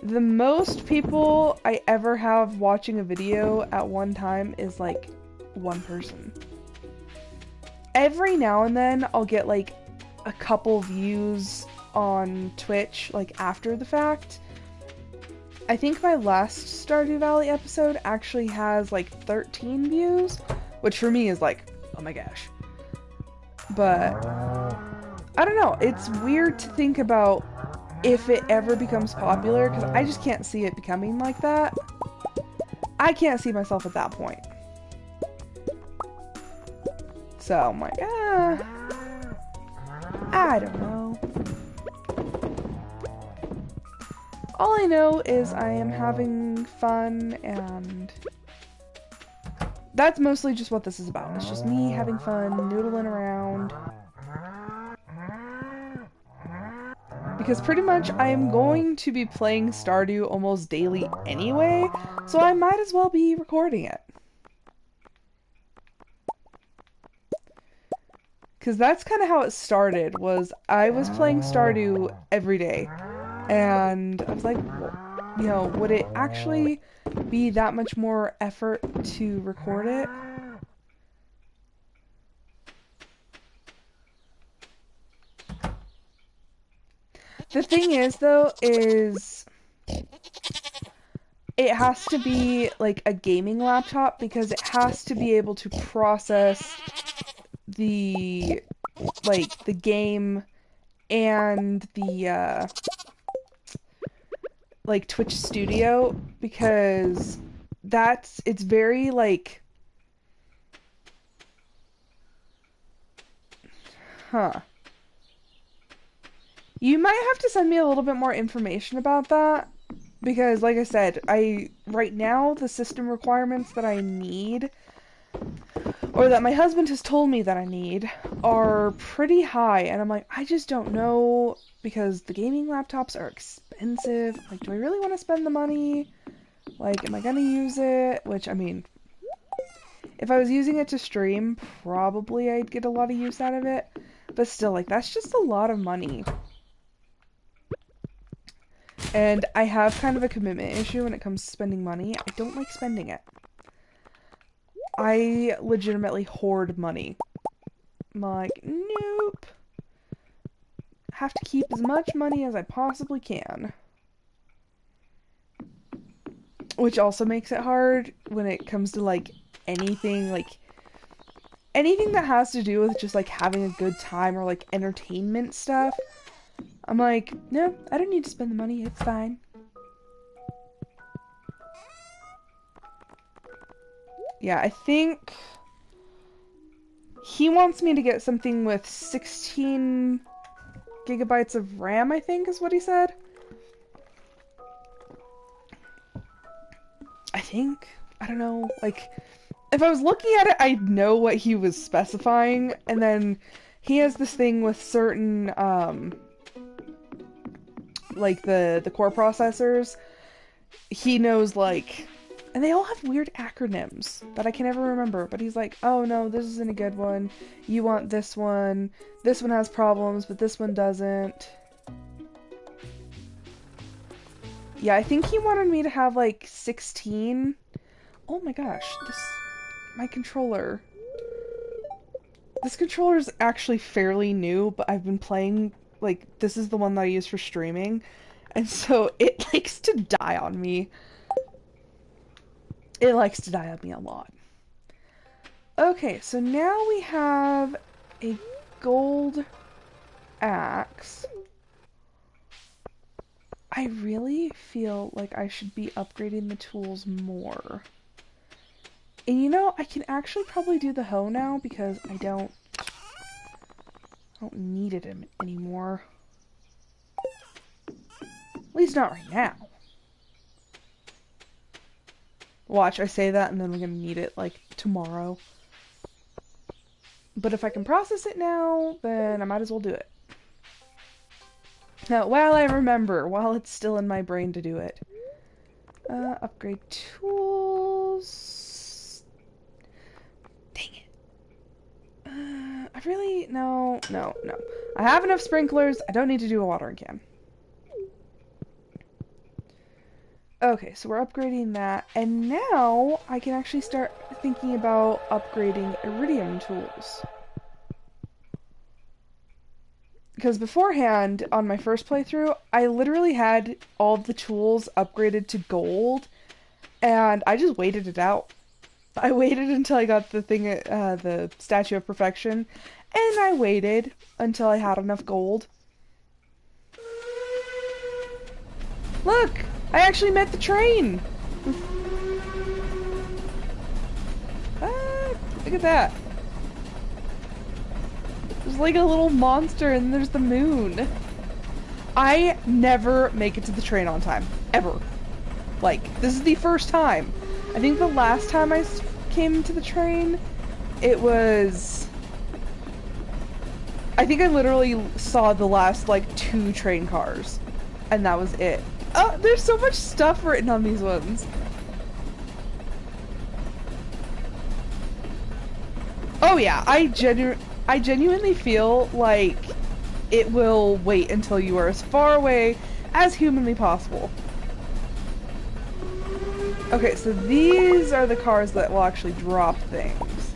the most people I ever have watching a video at one time is, like, 1 person. Every now and then I'll get like a couple views on Twitch like after the fact. I think my last Stardew Valley episode actually has like 13 views, which for me is like, oh my gosh. But I don't know, it's weird to think about if it ever becomes popular, because I just can't see it becoming like that. I can't see myself at that point. So I'm like, I don't know. All I know is I am having fun and that's mostly just what this is about. It's just me having fun, noodling around. Because pretty much I am going to be playing Stardew almost daily anyway, so I might as well be recording it. Because that's kind of how it started, was I was playing Stardew every day. And I was like, you know, would it actually be that much more effort to record it? The thing is, though, is it has to be like a gaming laptop because it has to be able to process the the game and the like Twitch Studio, because it's very like you might have to send me a little bit more information about that, because like I said, right now the system requirements that I need, or that my husband has told me that I need, are pretty high, and I'm like, I just don't know, because the gaming laptops are expensive. Like, do I really want to spend the money? Like, am I gonna use it? Which, I mean, if I was using it to stream, probably I'd get a lot of use out of it, but still, like, that's just a lot of money. And I have kind of a commitment issue when it comes to spending money. I don't like spending it. I legitimately hoard money. I'm like, nope. Have to keep as much money as I possibly can. Which also makes it hard when it comes to, like, anything that has to do with just, like, having a good time or, like, entertainment stuff. I'm like, no, I don't need to spend the money. It's fine. Yeah, I think he wants me to get something with 16 gigabytes of RAM, I think is what he said. I think. I don't know. Like, if I was looking at it, I'd know what he was specifying. And then he has this thing with certain, like, the core processors. He knows, like... And they all have weird acronyms that I can never remember. But he's like, oh no, this isn't a good one. You want this one. This one has problems, but this one doesn't. Yeah, I think he wanted me to have like 16. Oh my gosh, my controller. This controller is actually fairly new, but I've been playing, like, this is the one that I use for streaming. And so it likes to die on me. It likes to die on me a lot. Okay, so now we have a gold axe. I really feel like I should be upgrading the tools more. And you know, I can actually probably do the hoe now because I don't need it anymore. At least not right now. Watch, I say that and then we're gonna need it, like, tomorrow. But if I can process it now, then I might as well do it. Now, while I remember, while it's still in my brain to do it. Upgrade tools. Dang it. I really... No. I have enough sprinklers. I don't need to do a watering can. Okay, so we're upgrading that, and now I can actually start thinking about upgrading Iridium tools. Because beforehand, on my first playthrough, I literally had all the tools upgraded to gold, and I just waited it out. I waited until I got the thing, the Statue of Perfection, and I waited until I had enough gold. Look! I actually met the train! Look at that. There's like a little monster and there's the moon. I never make it to the train on time. Ever. Like, this is the first time. I think the last time I came to the train, it was... I think I literally saw the last, like, 2 train cars. And that was it. Oh, there's so much stuff written on these ones. Oh yeah, I genuinely feel like it will wait until you are as far away as humanly possible. Okay, so these are the cars that will actually drop things.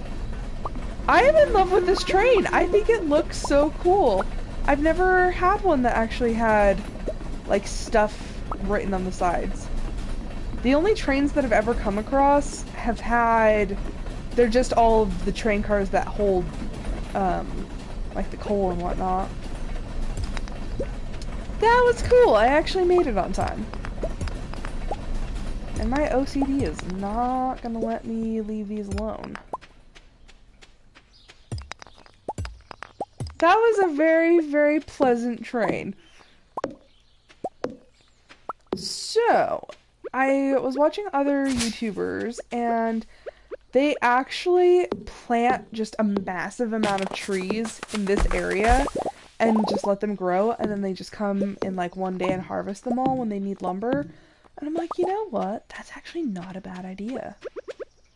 I am in love with this train. I think it looks so cool. I've never had one that actually had, like, stuff written on the sides. The only trains that I've ever come across have had... They're just all of the train cars that hold, like, the coal and whatnot. That was cool. I actually made it on time. And my OCD is not gonna let me leave these alone. That was a very, very pleasant train. So, I was watching other YouTubers, and they actually plant just a massive amount of trees in this area and just let them grow, and then they just come in like one day and harvest them all when they need lumber. And I'm like, you know what? That's actually not a bad idea.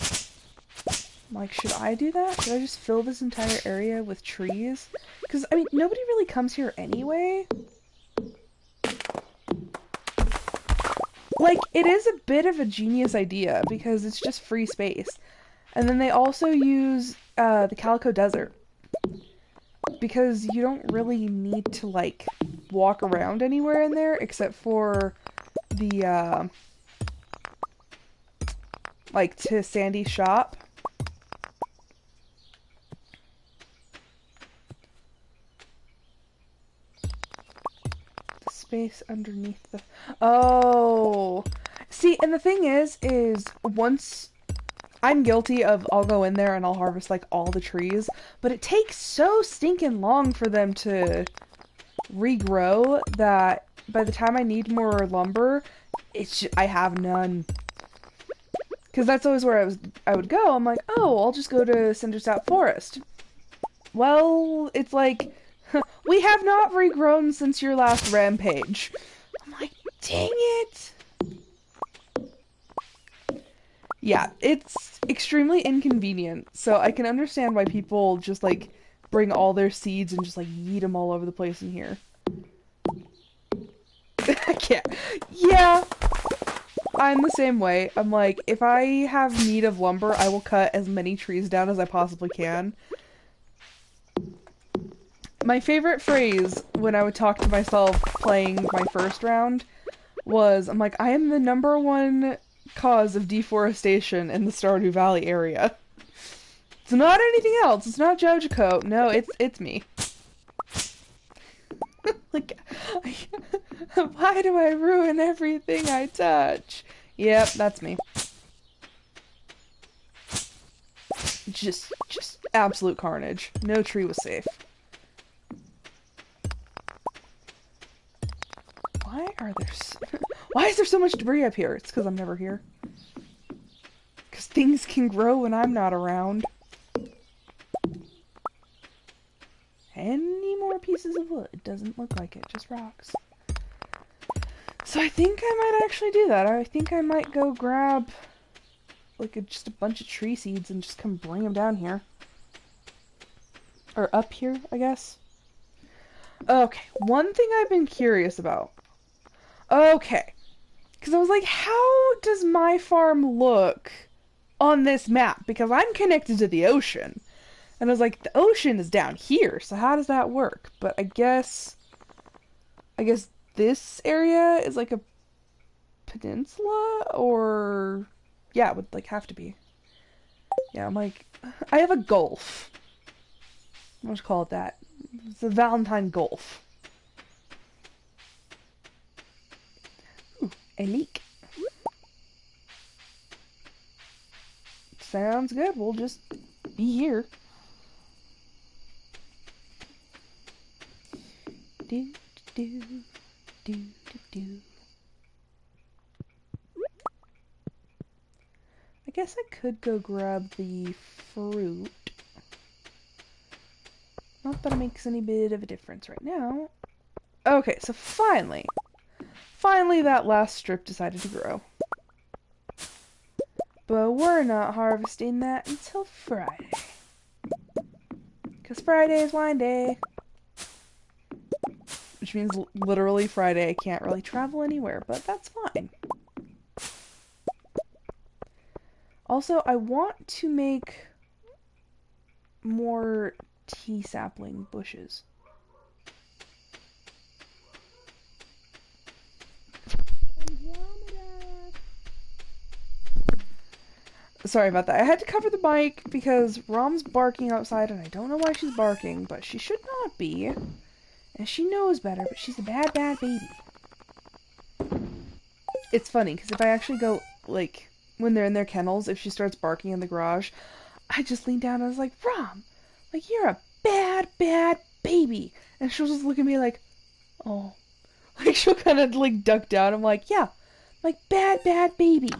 I'm like, should I do that? Should I just fill this entire area with trees? Because, I mean, nobody really comes here anyway. Like, it is a bit of a genius idea because it's just free space. And then they also use the Calico Desert. Because you don't really need to, like, walk around anywhere in there except for the, like, to Sandy's shop. The space underneath the... Oh! See, and the thing is once... I'm guilty of I'll go in there and I'll harvest, like, all the trees, but it takes so stinking long for them to regrow that by the time I need more lumber, I have none. Because that's always where I would go. I'm like, oh, I'll just go to Cindersap Forest. Well, it's like, we have not regrown since your last rampage. I'm like, dang it! Yeah, it's extremely inconvenient, so I can understand why people just, like, bring all their seeds and just, like, yeet them all over the place in here. I can't. Yeah, I'm the same way. I'm like, if I have need of lumber, I will cut as many trees down as I possibly can. My favorite phrase when I would talk to myself playing my first round was, I'm like, I am the #1 cause of deforestation in the Stardew Valley area. It's not anything else. It's not Jojico. No, it's me. Like, why do I ruin everything I touch? Yep, that's me. Just absolute carnage. No tree was safe. Why is there so much debris up here? It's because I'm never here. Because things can grow when I'm not around. Any more pieces of wood? Doesn't look like it, just rocks. So I think I might actually do that. I think I might go grab like just a bunch of tree seeds and just come bring them down here. Or up here, I guess. Okay, one thing I've been curious about. Okay. Because I was like, how does my farm look on this map? Because I'm connected to the ocean. And I was like, the ocean is down here, so how does that work? But I guess this area is like a peninsula, or... Yeah, it would like have to be. Yeah, I'm like, I have a gulf. Let's call it that. It's a Valentine Gulf. Ooh, a leak. Sounds good. We'll just be here. Do, do, do, do, do. I guess I could go grab the fruit. Not that it makes any bit of a difference right now. Okay, so finally that last strip decided to grow. But we're not harvesting that until Friday. Because Friday is wine day. Which means literally Friday I can't really travel anywhere, but that's fine. Also, I want to make more tea sapling bushes. Sorry about that. I had to cover the mic because Rom's barking outside and I don't know why she's barking, but she should not be. And she knows better, but she's a bad, bad baby. It's funny because if I actually go, like, when they're in their kennels, if she starts barking in the garage, I just lean down and I was like, Rom, like, you're a bad, bad baby. And she'll just look at me like, oh. Like, she'll kind of, like, duck down. I'm like, yeah, like, bad, bad baby.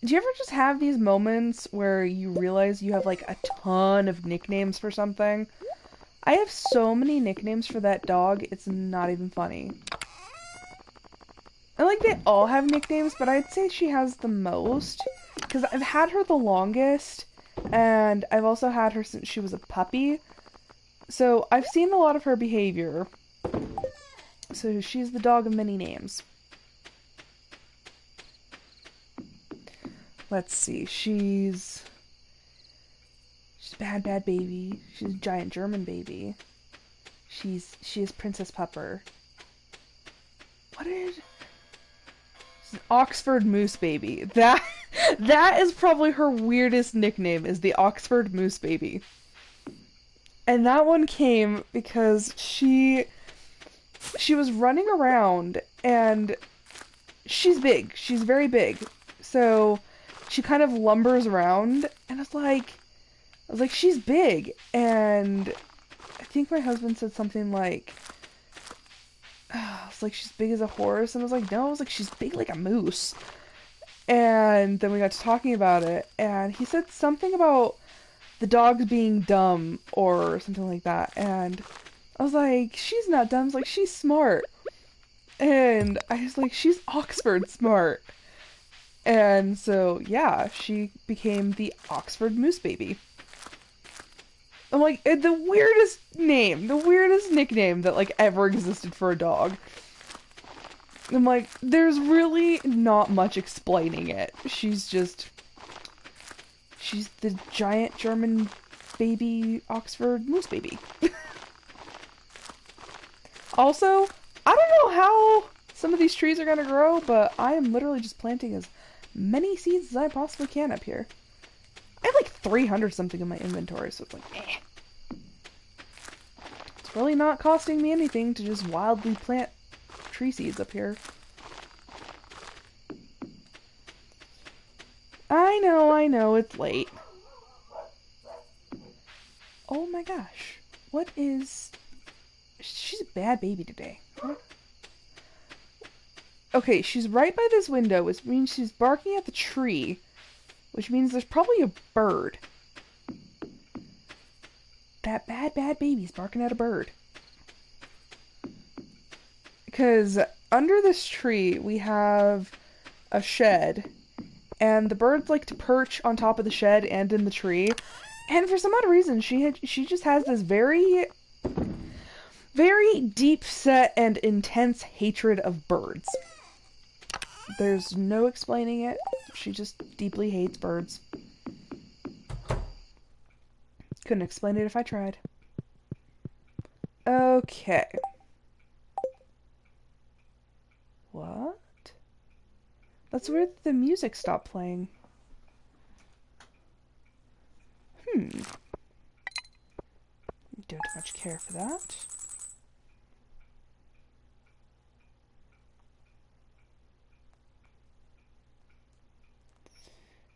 Do you ever just have these moments where you realize you have, like, a ton of nicknames for something? I have so many nicknames for that dog, it's not even funny. And, like, they all have nicknames, but I'd say she has the most. Because I've had her the longest, and I've also had her since she was a puppy. So I've seen a lot of her behavior. So she's the dog of many names. Let's see, she's a bad, bad baby. She's a giant German baby. She is Princess Pupper. She's an Oxford Moose Baby. That is probably her weirdest nickname, is the Oxford Moose Baby. And that one came because she was running around, and she's big. She's very big. So she kind of lumbers around, and I was like, she's big. And I think my husband said something like, it's like, she's big as a horse. And I was like, no, I was like, she's big like a moose. And then we got to talking about it, and he said something about the dogs being dumb or something like that. And I was like, she's not dumb. I was like, she's smart. And I was like, she's Oxford smart. And so, yeah, she became the Oxford Moose Baby. I'm like, the weirdest name, the weirdest nickname that, like, ever existed for a dog. I'm like, there's really not much explaining it. She's the giant German baby Oxford Moose Baby. Also, I don't know how some of these trees are going to grow, but I am literally just planting as many seeds as I possibly can up here. I have like 300 something in my inventory, so it's like, eh. It's really not costing me anything to just wildly plant tree seeds up here. I know, it's late. Oh my gosh. What is... She's a bad baby today. What? Okay, she's right by this window, which means she's barking at the tree. Which means there's probably a bird. That bad, bad baby's barking at a bird. Because under this tree, we have a shed. And the birds like to perch on top of the shed and in the tree. And for some odd reason, she just has this very, very deep-set and intense hatred of birds. There's no explaining it. She just deeply hates birds. Couldn't explain it if I tried. Okay. What? That's weird that the music stopped playing. Don't much care for that.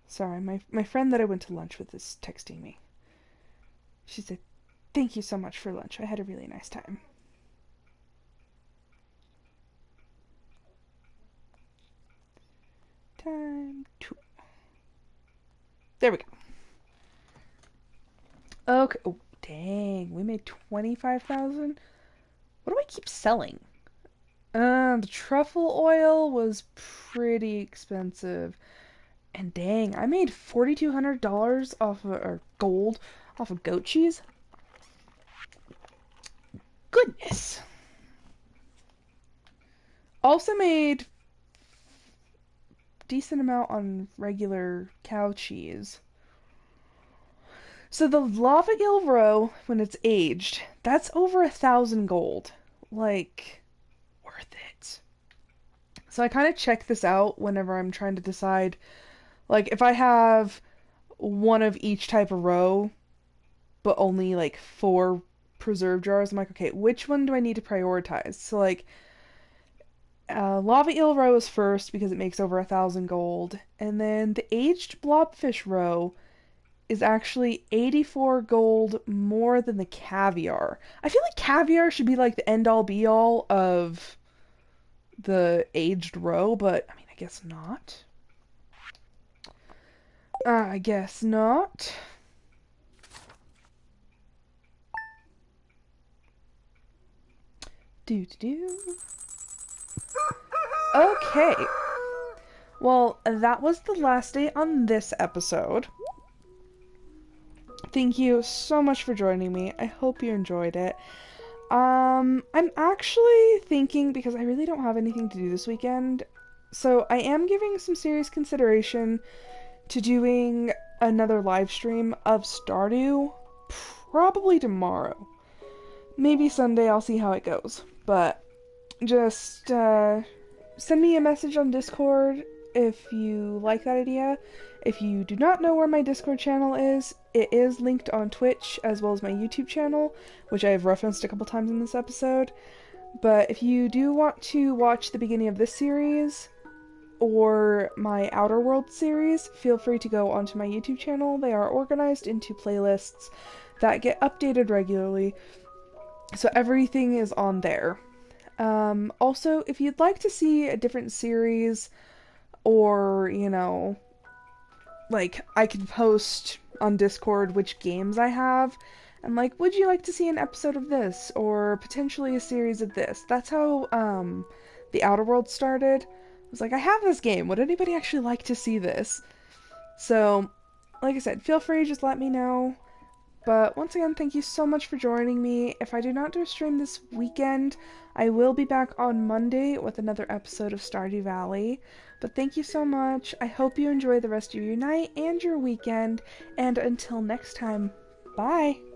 Sorry, my friend that I went to lunch with is texting me. She said, "Thank you so much for lunch. I had a really nice time." Time 2. There we go. Okay. Oh, dang. We made 25,000. What do I keep selling? The truffle oil was pretty expensive. And dang, I made $4,200 off of, or gold off of goat cheese. Goodness. Also made decent amount on regular cow cheese. So the lava eel roe, when it's aged, that's over 1,000 gold. Like, worth it. So I kind of check this out whenever I'm trying to decide, like, if I have one of each type of roe, but only like 4 preserve jars, I'm like, okay, which one do I need to prioritize? So like, lava eel roe is first because it makes over 1,000 gold, and then the aged blobfish roe is actually 84 gold more than the caviar. I feel like caviar should be like the end all be all of the aged roe, but I mean, I guess not. I guess not. Do. Okay. Well, that was the last day on this episode. Thank you so much for joining me. I hope you enjoyed it. I'm actually thinking, because I really don't have anything to do this weekend, so I am giving some serious consideration to doing another live stream of Stardew, probably tomorrow. Maybe Sunday, I'll see how it goes. But just send me a message on Discord if you like that idea. If you do not know where my Discord channel is, it is linked on Twitch as well as my YouTube channel, which I have referenced a couple times in this episode. But if you do want to watch the beginning of this series or my Outer World series, feel free to go onto my YouTube channel. They are organized into playlists that get updated regularly, so everything is on there. Also, if you'd like to see a different series, or, you know, like, I can post on Discord which games I have, and like, would you like to see an episode of this, or potentially a series of this? That's how, the Outer World started. I was like, I have this game, would anybody actually like to see this? So, like I said, feel free, just let me know. But once again, thank you so much for joining me. If I do not do a stream this weekend, I will be back on Monday with another episode of Stardew Valley. But thank you so much. I hope you enjoy the rest of your night and your weekend. And until next time, bye!